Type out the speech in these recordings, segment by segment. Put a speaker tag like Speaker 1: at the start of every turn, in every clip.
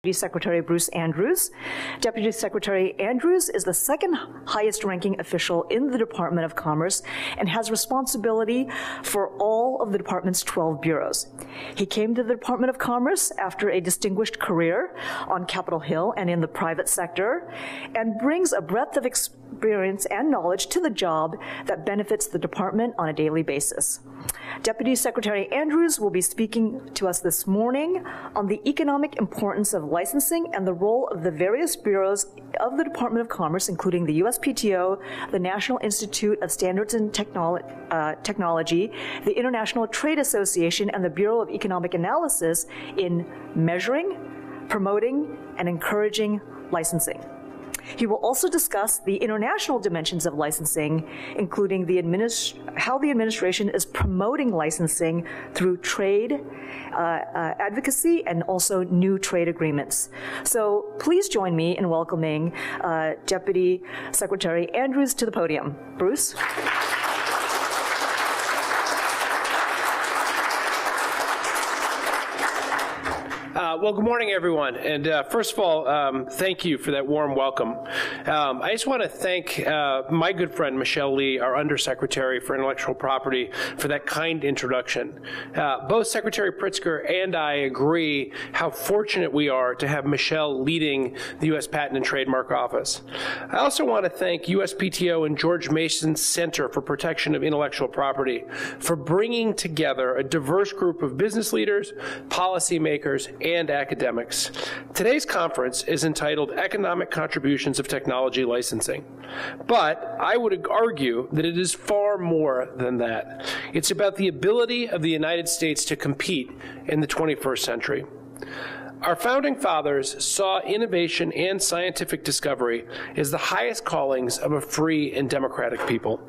Speaker 1: Deputy Secretary Bruce Andrews. Deputy Secretary Andrews is the second highest ranking official in the Department of Commerce and has responsibility for all of the department's 12 bureaus. He came to the Department of Commerce after a distinguished career on Capitol Hill and in the private sector, and brings a breadth of experience and knowledge to the job that benefits the department on a daily basis. Deputy Secretary Andrews will be speaking to us this morning on the economic importance of licensing and the role of the various bureaus of the Department of Commerce, including the USPTO, the National Institute of Standards and Technology, the International Trade Association, and the Bureau of Economic Analysis in measuring, promoting, and encouraging licensing. He will also discuss the international dimensions of licensing, including how the administration is promoting licensing through trade advocacy and also new trade agreements. So please join me in welcoming Deputy Secretary Andrews to the podium. Bruce?
Speaker 2: Well, good morning, everyone. And first of all, thank you for that warm welcome. I just want to thank my good friend, Michelle Lee, our Undersecretary for Intellectual Property, for that kind introduction. Both Secretary Pritzker and I agree how fortunate we are to have Michelle leading the U.S. Patent and Trademark Office. I also want to thank USPTO and George Mason's Center for Protection of Intellectual Property for bringing together a diverse group of business leaders, policymakers, and academics. Today's conference is entitled Economic Contributions of Technology Licensing. But I would argue that it is far more than that. It's about the ability of the United States to compete in the 21st century. Our founding fathers saw innovation and scientific discovery as the highest callings of a free and democratic people.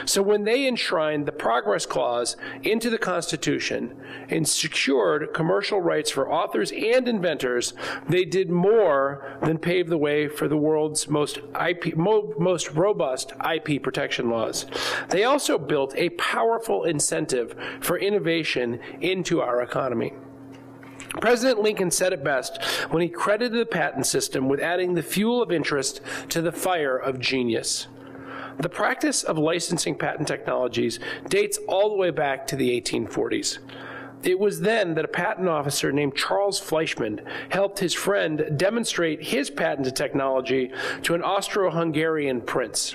Speaker 2: So when they enshrined the Progress Clause into the Constitution and secured commercial rights for authors and inventors, they did more than pave the way for the world's most robust IP protection laws. They also built a powerful incentive for innovation into our economy. President Lincoln said it best when he credited the patent system with adding the fuel of interest to the fire of genius. The practice of licensing patent technologies dates all the way back to the 1840s. It was then that a patent officer named Charles Fleischmann helped his friend demonstrate his patented technology to an Austro-Hungarian prince.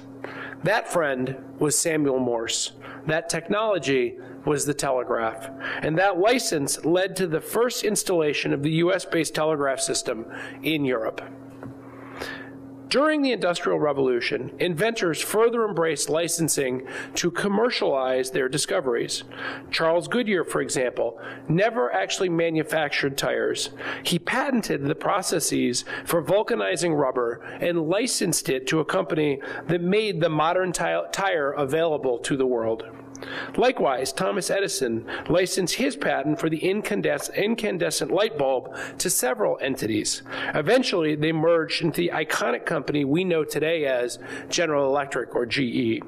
Speaker 2: That friend was Samuel Morse. That technology was the telegraph. And that license led to the first installation of the US-based telegraph system in Europe. During the Industrial Revolution, inventors further embraced licensing to commercialize their discoveries. Charles Goodyear, for example, never actually manufactured tires. He patented the processes for vulcanizing rubber and licensed it to a company that made the modern tire available to the world. Likewise, Thomas Edison licensed his patent for the incandescent light bulb to several entities. Eventually, they merged into the iconic company we know today as General Electric, or GE.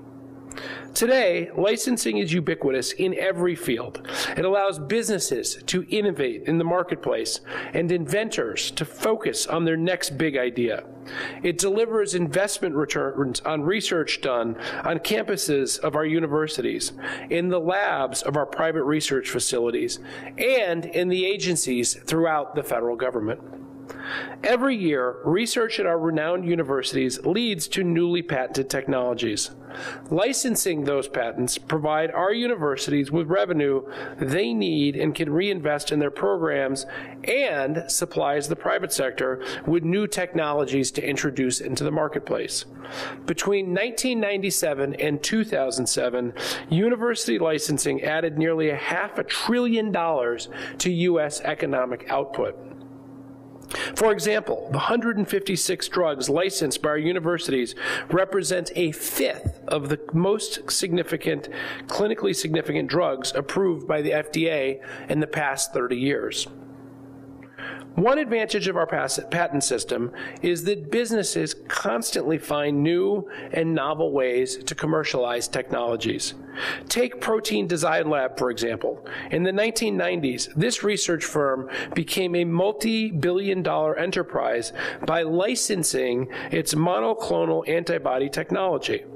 Speaker 2: Today, licensing is ubiquitous in every field. It allows businesses to innovate in the marketplace and inventors to focus on their next big idea. It delivers investment returns on research done on campuses of our universities, in the labs of our private research facilities, and in the agencies throughout the federal government. Every year, research at our renowned universities leads to newly patented technologies. Licensing those patents provide our universities with revenue they need and can reinvest in their programs, and supplies the private sector with new technologies to introduce into the marketplace. Between 1997 and 2007, university licensing added nearly $500 billion to U.S. economic output. For example, the 156 drugs licensed by our universities represent a fifth of the most significant, clinically significant drugs approved by the FDA in the past 30 years. One advantage of our patent system is that businesses constantly find new and novel ways to commercialize technologies. Take Protein Design Lab, for example. In the 1990s, this research firm became a multi-billion-dollar enterprise by licensing its monoclonal antibody technology.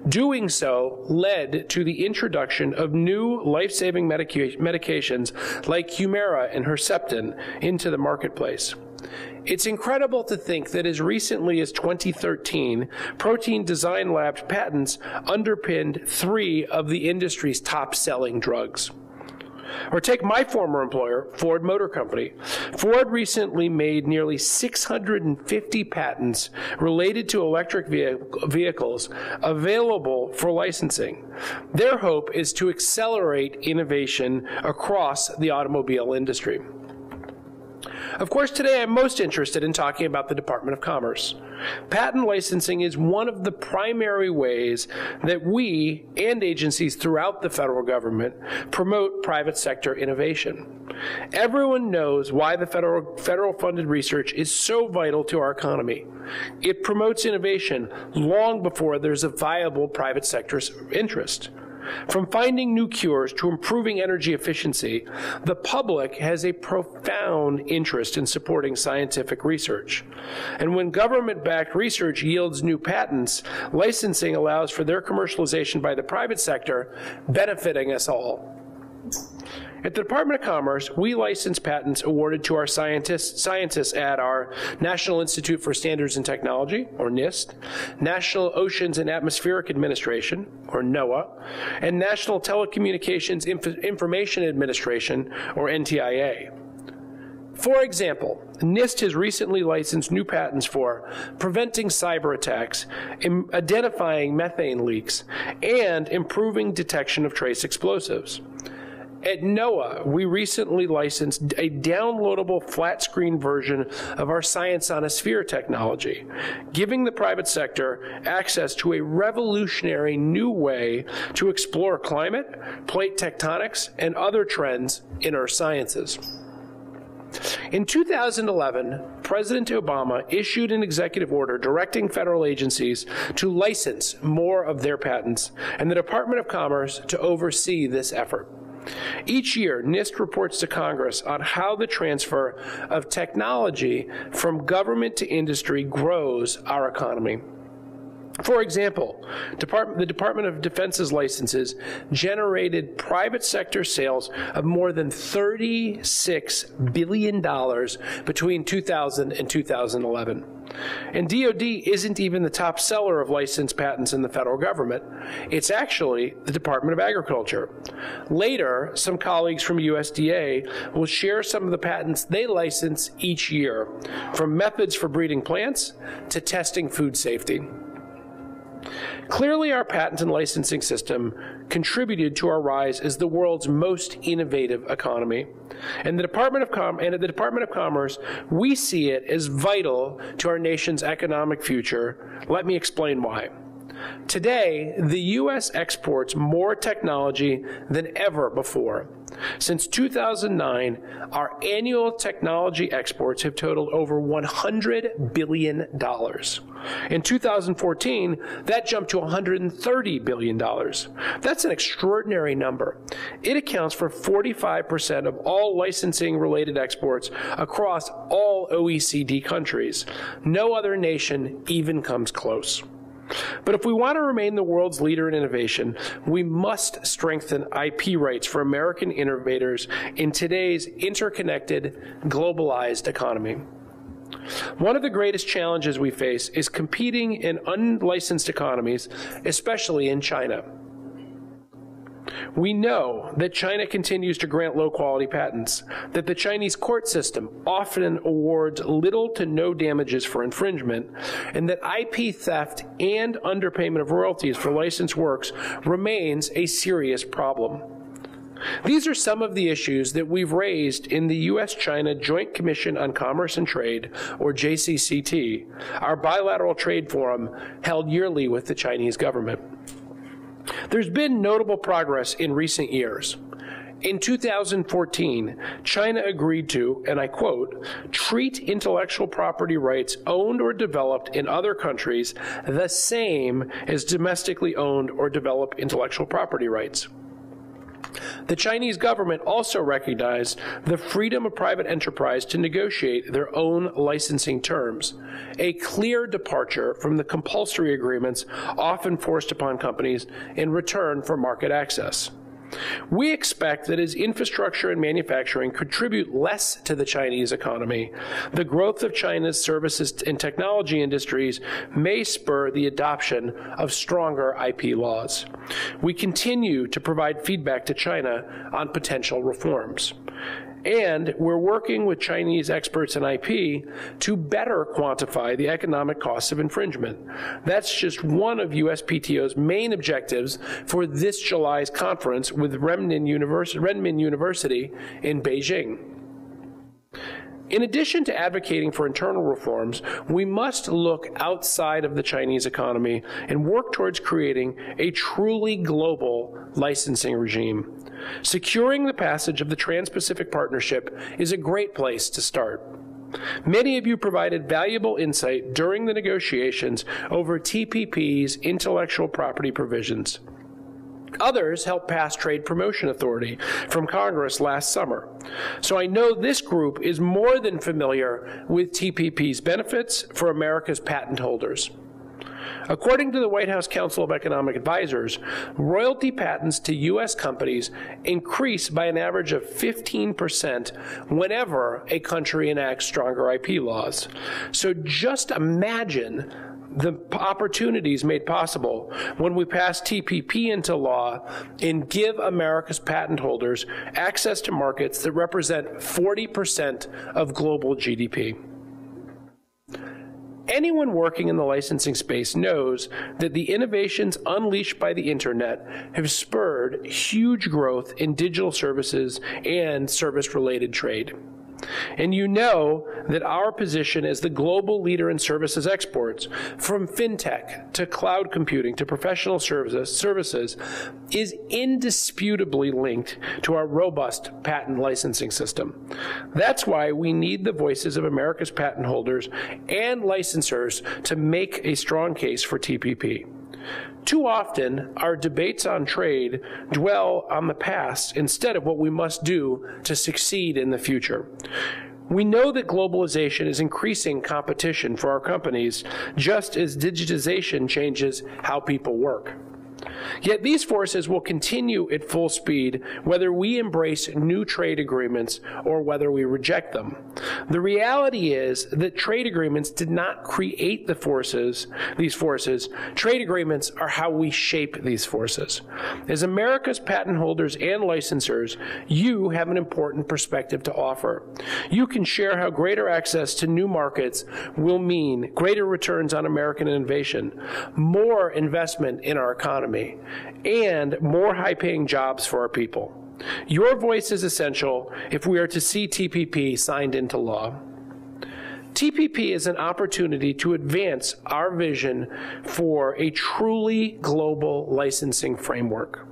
Speaker 2: Doing so led to the introduction of new life-saving medications like Humira and Herceptin into the marketplace. It's incredible to think that as recently as 2013, Protein Design Lab's patents underpinned 3 of the industry's top-selling drugs. Or take my former employer, Ford Motor Company. Ford recently made nearly 650 patents related to electric vehicles available for licensing. Their hope is to accelerate innovation across the automobile industry. Of course, today I'm most interested in talking about the Department of Commerce. Patent licensing is one of the primary ways that we and agencies throughout the federal government promote private sector innovation. Everyone knows why the federal funded research is so vital to our economy. It promotes innovation long before there's a viable private sector interest. From finding new cures to improving energy efficiency, the public has a profound interest in supporting scientific research. And when government-backed research yields new patents, licensing allows for their commercialization by the private sector, benefiting us all. At the Department of Commerce, we license patents awarded to our scientists at our National Institute for Standards and Technology, or NIST, National Oceans and Atmospheric Administration, or NOAA, and National Telecommunications Information Administration, or NTIA. For example, NIST has recently licensed new patents for preventing cyber attacks, identifying methane leaks, and improving detection of trace explosives. At NOAA, we recently licensed a downloadable flat-screen version of our Science on a Sphere technology, giving the private sector access to a revolutionary new way to explore climate, plate tectonics, and other trends in Earth sciences. In 2011, President Obama issued an executive order directing federal agencies to license more of their patents, and the Department of Commerce to oversee this effort. Each year, NIST reports to Congress on how the transfer of technology from government to industry grows our economy. For example, the Department of Defense's licenses generated private sector sales of more than $36 billion between 2000 and 2011. And DoD isn't even the top seller of licensed patents in the federal government. It's actually the Department of Agriculture. Later, some colleagues from USDA will share some of the patents they license each year, from methods for breeding plants to testing food safety. Clearly, our patent and licensing system contributed to our rise as the world's most innovative economy. And at the Department of Commerce, we see it as vital to our nation's economic future. Let me explain why. Today, the U.S. exports more technology than ever before. Since 2009, our annual technology exports have totaled over $100 billion. In 2014, that jumped to $130 billion. That's an extraordinary number. It accounts for 45% of all licensing-related exports across all OECD countries. No other nation even comes close. But if we want to remain the world's leader in innovation, we must strengthen IP rights for American innovators in today's interconnected, globalized economy. One of the greatest challenges we face is competing in unlicensed economies, especially in China. We know that China continues to grant low-quality patents, that the Chinese court system often awards little to no damages for infringement, and that IP theft and underpayment of royalties for licensed works remains a serious problem. These are some of the issues that we've raised in the U.S.-China Joint Commission on Commerce and Trade, or JCCT, our bilateral trade forum held yearly with the Chinese government. There's been notable progress in recent years. In 2014, China agreed to, and I quote, treat intellectual property rights owned or developed in other countries the same as domestically owned or developed intellectual property rights. The Chinese government also recognized the freedom of private enterprise to negotiate their own licensing terms, a clear departure from the compulsory agreements often forced upon companies in return for market access. We expect that as infrastructure and manufacturing contribute less to the Chinese economy, the growth of China's services and technology industries may spur the adoption of stronger IP laws. We continue to provide feedback to China on potential reforms. And we're working with Chinese experts in IP to better quantify the economic costs of infringement. That's just one of USPTO's main objectives for this July's conference with Renmin University in Beijing. In addition to advocating for internal reforms, we must look outside of the Chinese economy and work towards creating a truly global licensing regime. Securing the passage of the Trans-Pacific Partnership is a great place to start. Many of you provided valuable insight during the negotiations over TPP's intellectual property provisions. Others helped pass Trade Promotion Authority from Congress last summer. So I know this group is more than familiar with TPP's benefits for America's patent holders. According to the White House Council of Economic Advisors, royalty patents to U.S. companies increase by an average of 15% whenever a country enacts stronger IP laws. So just imagine the opportunities made possible when we pass TPP into law and give America's patent holders access to markets that represent 40% of global GDP. Anyone working in the licensing space knows that the innovations unleashed by the internet have spurred huge growth in digital services and service-related trade. And you know that our position as the global leader in services exports, from fintech to cloud computing to professional services, is indisputably linked to our robust patent licensing system. That's why we need the voices of America's patent holders and licensors to make a strong case for TPP. Too often, our debates on trade dwell on the past instead of what we must do to succeed in the future. We know that globalization is increasing competition for our companies, just as digitization changes how people work. Yet these forces will continue at full speed whether we embrace new trade agreements or whether we reject them. The reality is that trade agreements did not create these forces. Trade agreements are how we shape these forces. As America's patent holders and licensors, you have an important perspective to offer. You can share how greater access to new markets will mean greater returns on American innovation, more investment in our economy, and more high-paying jobs for our people. Your voice is essential if we are to see TPP signed into law. TPP is an opportunity to advance our vision for a truly global licensing framework.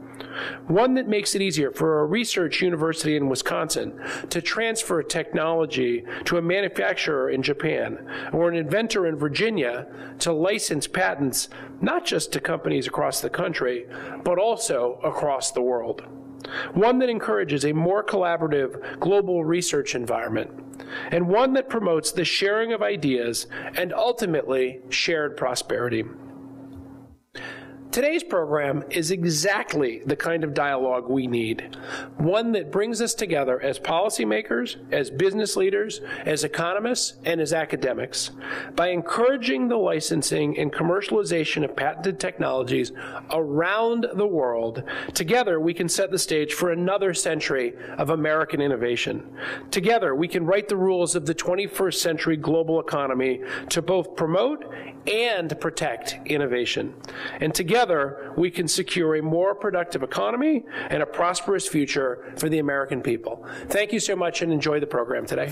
Speaker 2: One that makes it easier for a research university in Wisconsin to transfer technology to a manufacturer in Japan or an inventor in Virginia to license patents not just to companies across the country, but also across the world. One that encourages a more collaborative global research environment, and one that promotes the sharing of ideas and ultimately shared prosperity. Today's program is exactly the kind of dialogue we need, one that brings us together as policymakers, as business leaders, as economists, and as academics. By encouraging the licensing and commercialization of patented technologies around the world, together we can set the stage for another century of American innovation. Together we can write the rules of the 21st century global economy to both promote and protect innovation. And together we can secure a more productive economy and a prosperous future for the American people. Thank you so much and enjoy the program today.